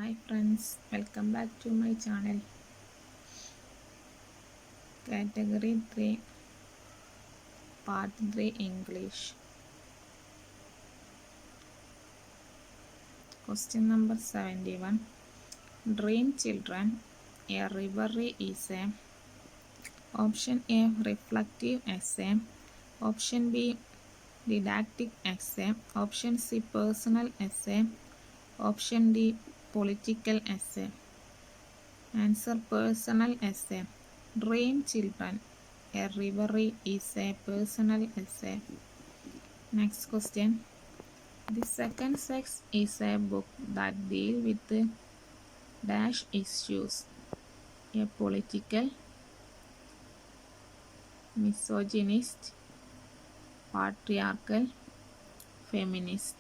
Hi friends, welcome back to my channel. Category 3, Part 3 English. Question number 71. Dream children. A reverie is a option A. Reflective essay. Option B. Didactic essay. Option C. Personal essay. Option D. Political essay. Answer: personal essay. Dream children. A reverie is a personal essay. Next question. The Second Sex is a book that deals with dash issues: a political, misogynist, patriarchal, feminist.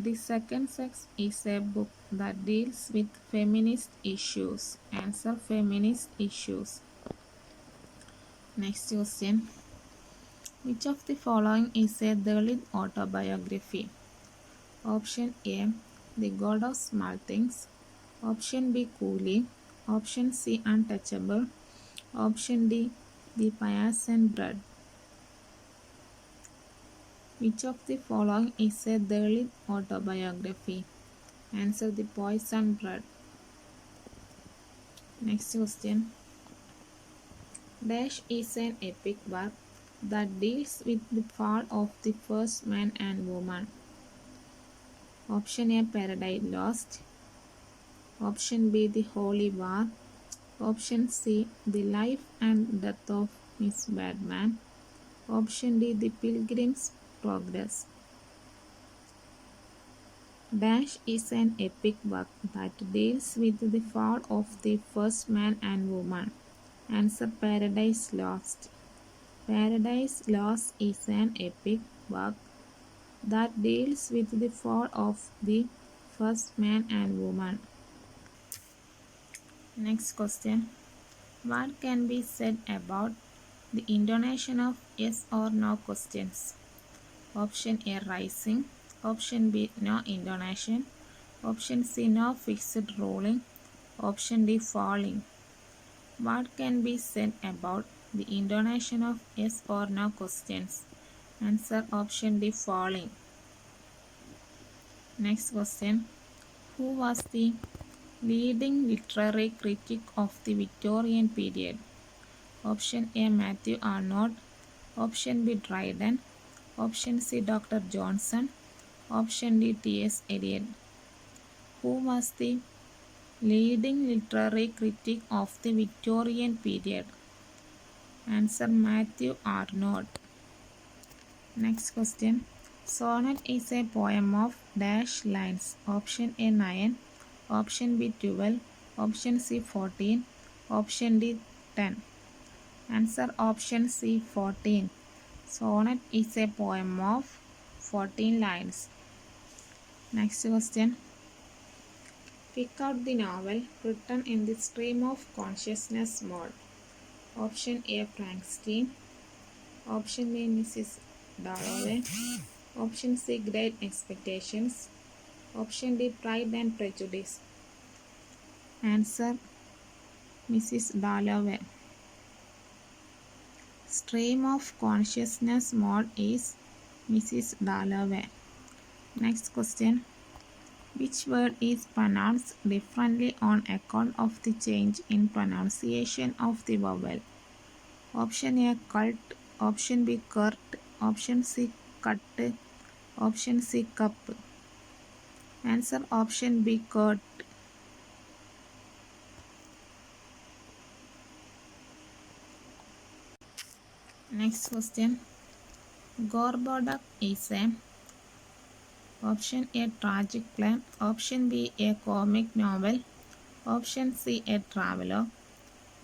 The Second Sex is a book that deals with feminist issues. Answer: feminist issues. Next question. Which of the following is a Dalit autobiography? Option A. The God of Small Things. Option B. Coolie. Option C. Untouchable. Option D. The Poison Bread. Which of the following is a Dalit autobiography? Answer: The Poison Bread. Next question. Dash is an epic work that deals with the fall of the first man and woman. Option A. Paradise Lost. Option B. The Holy War. Option C. The Life and Death of Miss Batman. Option D. The Pilgrim's Progress. Dash is an epic work that deals with the fall of the first man and woman. Answer: Paradise Lost. Paradise Lost is an epic work that deals with the fall of the first man and woman. Next question. What can be said about the intonation of yes or no questions? Option A. Rising. Option B. No intonation. Option C. No fixed ruling. Option D. Falling. What can be said about the intonation of yes or no questions? Answer: option D. Falling. Next question. Who was the leading literary critic of the Victorian period? Option A. Matthew Arnold. Option B. Dryden. Option C. Dr. Johnson. Option D. T.S. Eliot. Who was the leading literary critic of the Victorian period? Answer: Matthew Arnold. Next question. Sonnet is a poem of dash lines. Option A. 9. Option B. 12. Option C. 14. Option D. 10. Answer: option C. 14. Sonnet is a poem of 14 lines. Next question. Pick out the novel written in the stream of consciousness mode. Option A. Frankenstein. Option B. Mrs. Dalloway. Option C. Great Expectations. Option D. Pride and Prejudice. Answer: Mrs. Dalloway. Stream of consciousness mode is Mrs. Dalloway. Next question. Which word is pronounced differently on account of the change in pronunciation of the vowel? Option A. Cult. Option B. Curt. Option C. Cut. Option C. Cup. Answer: option B. Curt. Next question. Gorboduc is a option A. Tragic play. Option B. A comic novel. Option C. A travelogue.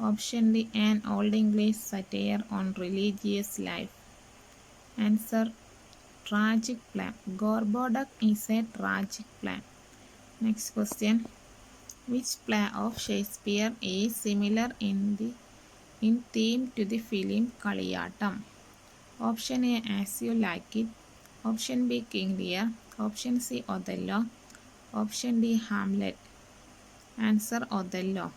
Option D. An Old English satire on religious life. Answer: tragic play. Gorboduc is a tragic play. Next question. Which play of Shakespeare is similar in theme to the film Kaliyattam? Option A. As You Like It. Option B. King Lear. Option C. Othello. Option D. Hamlet. Answer Othello.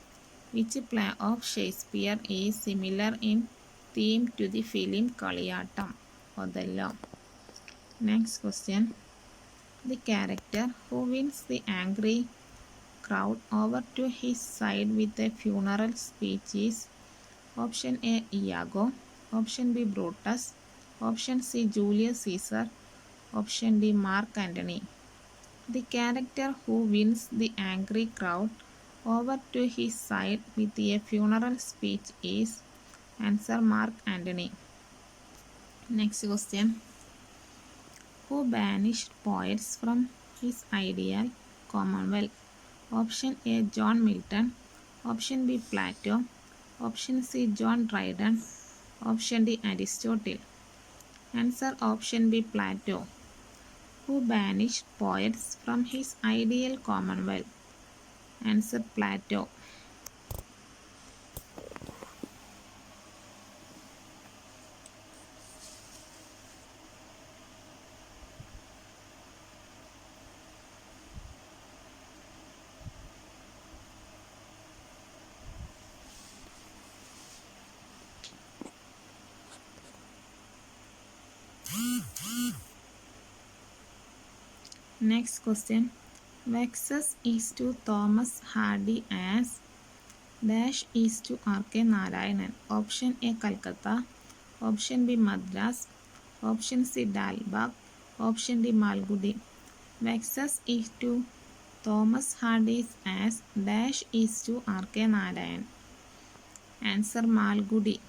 Which play of Shakespeare is similar in theme to the film Kaliyattam? Othello. Next question. The character who wins the angry crowd over to his side with a funeral speech is Option A. Iago. Option B. Brutus. Option C. Julius Caesar. Option D. Mark Antony. The character who wins the angry crowd over to his side with a funeral speech is answer Mark Antony. Next question. Who banished poets from his ideal commonwealth? Option A. John Milton. Option B. Plato. Option C. John Dryden. Option D. Aristotle. Answer option B. Plato. Who banished poets from his ideal commonwealth? Answer Plato. Next question. Vexus is to Thomas Hardy as dash is to R.K. Narayanan. Option A. Calcutta. Option B. Madras. Option C. Dalbagh. Option D. Malgudi. Vexus is to Thomas Hardy as dash is to R.K. Narayan. Answer Malgudi.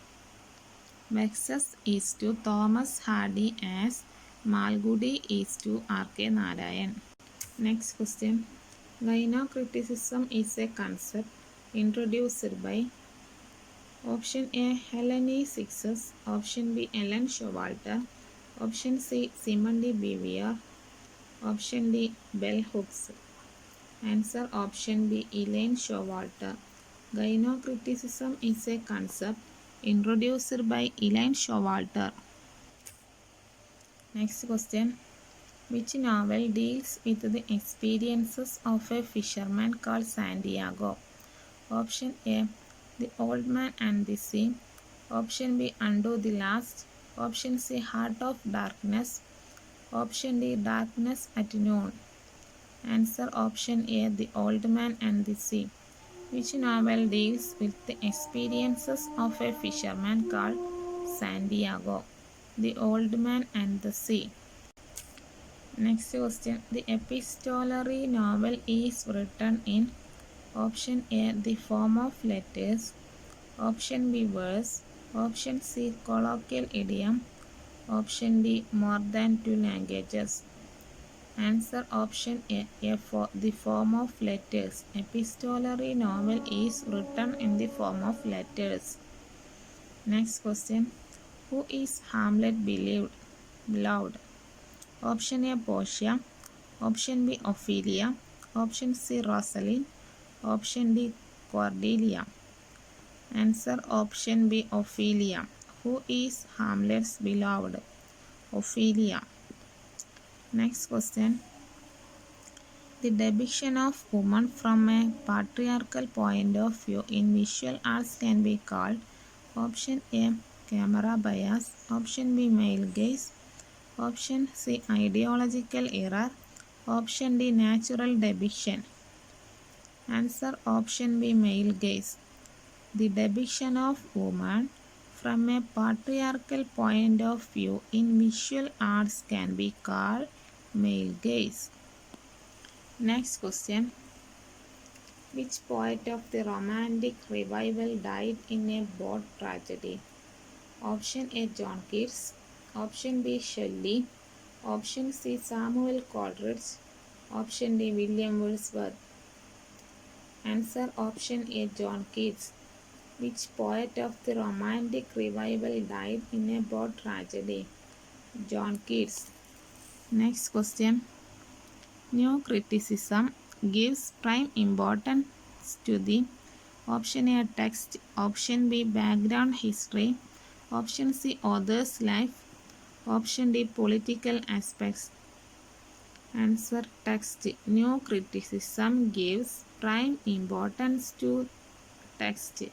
Vexus is to Thomas Hardy as Malgudi is to R.K. Narayan. Next question. Gynocriticism is a concept introduced by Option A. Helen Option B. Ellen Showalter. Option C. Simon de Beauvoir. Option D. Bell Hooks. Answer option B. Elaine Showalter. Gynocriticism is a concept introduced by Elaine Showalter. Next question. Which novel deals with the experiences of a fisherman called Santiago? Option A. The Old Man and the Sea. Option B. Undo the Last. Option C. Heart of Darkness. Option D. Darkness at Noon. Answer option A. The Old Man and the Sea. Which novel deals with the experiences of a fisherman called Santiago? The Old Man and the Sea. Next question. The epistolary novel is written in Option A. The form of letters. Option B. Verse. Option C. Colloquial idiom. Option D. More than two languages. Answer option A. The form of letters. Epistolary novel is written in the form of letters. Next question. Who is Hamlet beloved? Option A. Portia. Option B. Ophelia. Option C. Rosalind. Option D. Cordelia. Answer option B. Ophelia. Who is Hamlet's beloved? Ophelia. Next question. The depiction of woman from a patriarchal point of view in visual arts can be called Option A. Camera bias. Option B. Male gaze. Option C. Ideological error. Option D. Natural depiction. Answer option B. Male gaze. The depiction of woman from a patriarchal point of view in visual arts can be called male gaze. Next question. Which poet of the Romantic Revival died in a boat tragedy? Option A. John Keats. Option B. Shelley. Option C. Samuel Coleridge. Option D. William Wordsworth. Answer option A. John Keats. Which poet of the Romantic Revival died in a boat tragedy? John Keats. Next question. New criticism gives prime importance to the Option A. Text. Option B. Background history. Option C. Author's life. Option D. Political aspects. Answer text. No criticism gives prime importance to text.